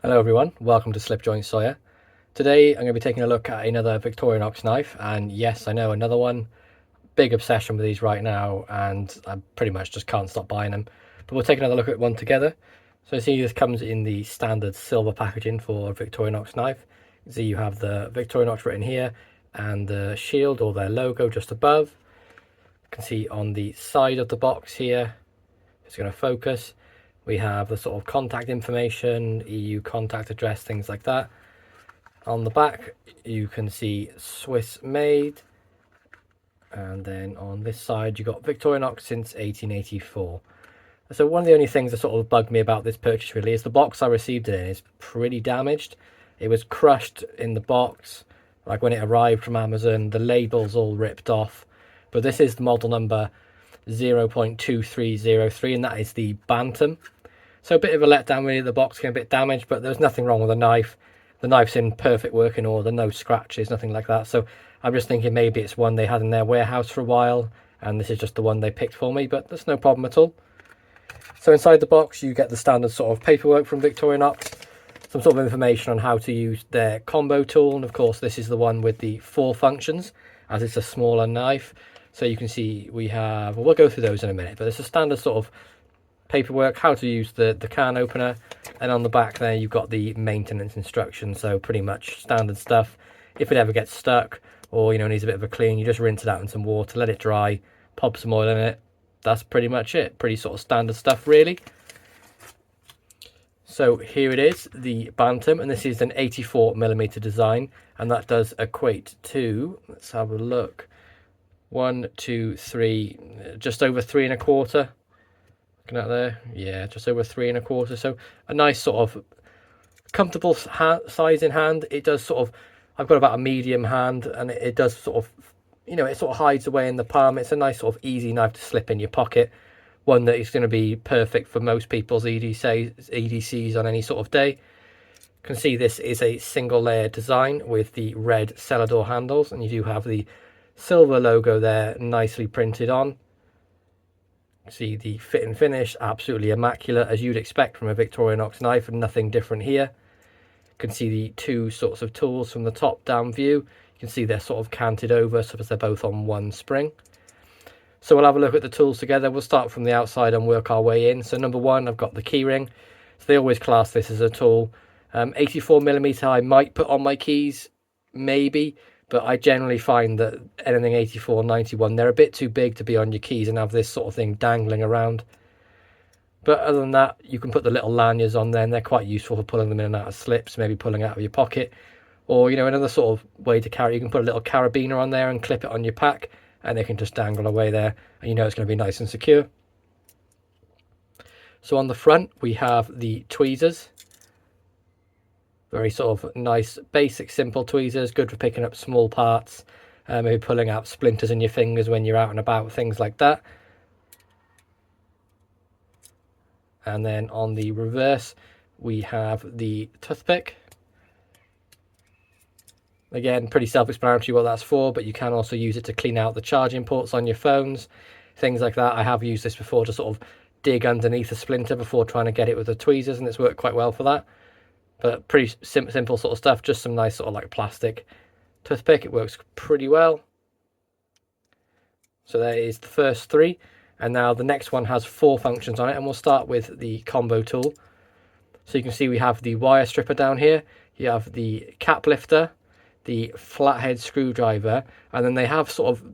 Hello everyone, welcome to SlipjointSawyer. Today I'm going to be taking a look at another Victorinox knife, and yes, I know, another one. Big obsession with these right now, and I pretty much just can't stop buying them. But we'll take another look at one together. So you see this comes in the standard silver packaging for a Victorinox knife. You see you have the Victorinox written here and the shield or their logo just above. You can see on the side of the box here, it's going to focus. We have the sort of contact information, EU contact address, things like that. On the back, you can see Swiss made. And then on this side, you got Victorinox since 1884. So one of the only things that sort of bugged me about this purchase really is the box I received it in is pretty damaged. It was crushed in the box, like when it arrived from Amazon, the label's all ripped off. But this is the model number 0.2303, and that is the Bantam. So a bit of a letdown really, the box came a bit damaged, but there's nothing wrong with the knife. The knife's in perfect working order, no scratches, nothing like that. So I'm just thinking maybe it's one they had in their warehouse for a while, and this is just the one they picked for me, but that's no problem at all. So inside the box, you get the standard sort of paperwork from Victorinox, some sort of information on how to use their combo tool, and of course this is the one with the 4 functions, as it's a smaller knife. So you can see we have, well, we'll go through those in a minute, but it's a standard sort of paperwork, how to use the can opener, and on the back there you've got the maintenance instructions. So pretty much standard stuff. If it ever gets stuck or needs a bit of a clean, you just rinse it out in some water, let it dry, pop some oil in it. That's pretty much it. Pretty sort of standard stuff really. So here it is, the Bantam, and this is an 84mm design, and that does equate to, let's have a look, 1, 2, 3, just over 3 1/4. Looking at there, yeah, just over 3 1/4. So a nice sort of comfortable size in hand. It does sort of, I've got about a medium hand, and it does sort of, it sort of hides away in the palm. It's a nice sort of easy knife to slip in your pocket. One that is going to be perfect for most people's EDCs on any sort of day. You can see this is a single layer design with the red Cellidor handles, and you do have the silver logo there nicely printed on. See the fit and finish, absolutely immaculate, as you'd expect from a Victorinox knife, and nothing different here. You can see the 2 sorts of tools from the top down view. You can see they're sort of canted over so they're both on one spring. So we'll have a look at the tools together. We'll start from the outside and work our way in. So number 1, I've got the keyring. So they always class this as a tool. 84mm I might put on my keys, maybe, but I generally find that anything 84, 91, they're a bit too big to be on your keys and have this sort of thing dangling around. But other than that, you can put the little lanyards on there, and they're quite useful for pulling them in and out of slips, maybe pulling out of your pocket. Or, another sort of way to carry, you can put a little carabiner on there and clip it on your pack, and they can just dangle away there, and it's going to be nice and secure. So on the front, we have the tweezers. Very sort of nice, basic, simple tweezers, good for picking up small parts, maybe pulling out splinters in your fingers when you're out and about, things like that. And then on the reverse, we have the toothpick. Again, pretty self-explanatory what that's for, but you can also use it to clean out the charging ports on your phones, things like that. I have used this before to sort of dig underneath a splinter before trying to get it with the tweezers, and it's worked quite well for that. But pretty simple sort of stuff, just some nice sort of like plastic toothpick. It works pretty well. So there is the first 3. And now the next one has 4 functions on it, and we'll start with the combo tool. So you can see we have the wire stripper down here. You have the cap lifter, the flathead screwdriver, and then they have sort of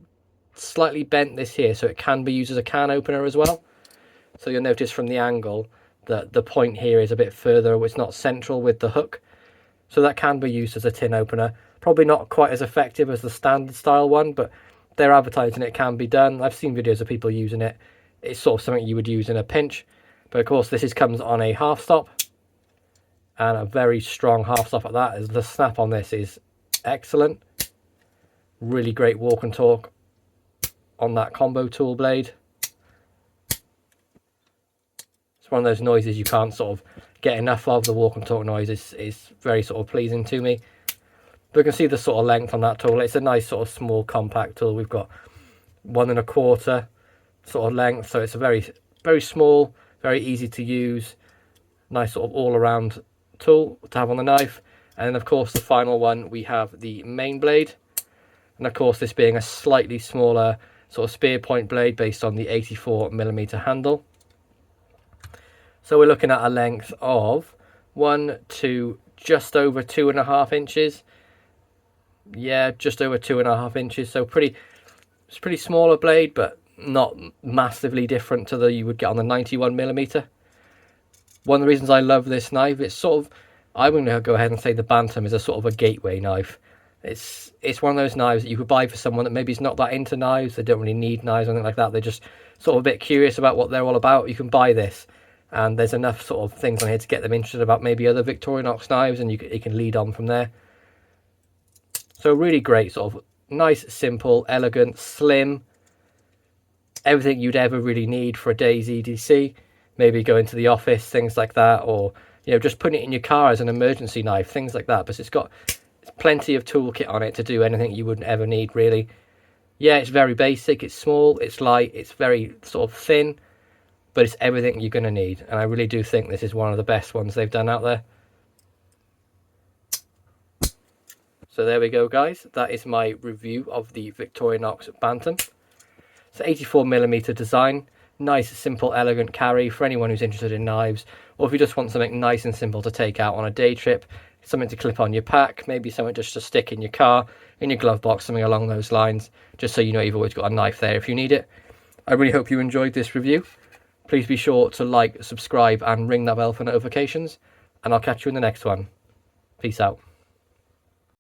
slightly bent this here so it can be used as a can opener as well. So you'll notice from the angle that the point here is a bit further, it's not central with the hook, so that can be used as a tin opener. Probably not quite as effective as the standard style one, but they're advertising it can be done. I've seen videos of people using it. It's sort of something you would use in a pinch, but of course this comes on a half stop, and a very strong half stop at that. As the snap on this is excellent. Really great walk and talk on that combo tool blade. It's one of those noises you can't sort of get enough of. The walk and talk noise is very sort of pleasing to me. But you can see the sort of length on that tool. It's a nice sort of small compact tool. We've got 1 1/4 sort of length, so it's a very small, very easy to use, nice sort of all around tool to have on the knife. And then of course the final one, we have the main blade. And of course this being a slightly smaller sort of spear point blade based on the 84mm handle. So we're looking at a length of 1 to just over 2.5 inches. Yeah, just over 2.5 inches. So it's a pretty smaller blade, but not massively different to the you would get on the 91mm. One of the reasons I love this knife, it's sort of, I'm going to go ahead and say the Bantam is a sort of a gateway knife. It's one of those knives that you could buy for someone that maybe is not that into knives. They don't really need knives or anything like that. They're just sort of a bit curious about what they're all about. You can buy this, and there's enough sort of things on here to get them interested about maybe other Victorinox knives, and you can lead on from there. So really great, sort of nice, simple, elegant, slim, everything you'd ever really need for a day's EDC. Maybe going to the office, things like that, or just putting it in your car as an emergency knife, things like that. But it's got plenty of toolkit on it to do anything you wouldn't ever need, really. Yeah, it's very basic, it's small, it's light, it's very sort of thin, but it's everything you're going to need. And I really do think this is one of the best ones they've done out there. So there we go, guys. That is my review of the Victorinox Bantam. It's an 84mm design. Nice, simple, elegant carry for anyone who's interested in knives, or if you just want something nice and simple to take out on a day trip, something to clip on your pack, maybe something just to stick in your car, in your glove box, something along those lines, just so you know you've always got a knife there if you need it. I really hope you enjoyed this review. Please be sure to like, subscribe, and ring that bell for notifications, and I'll catch you in the next one. Peace out.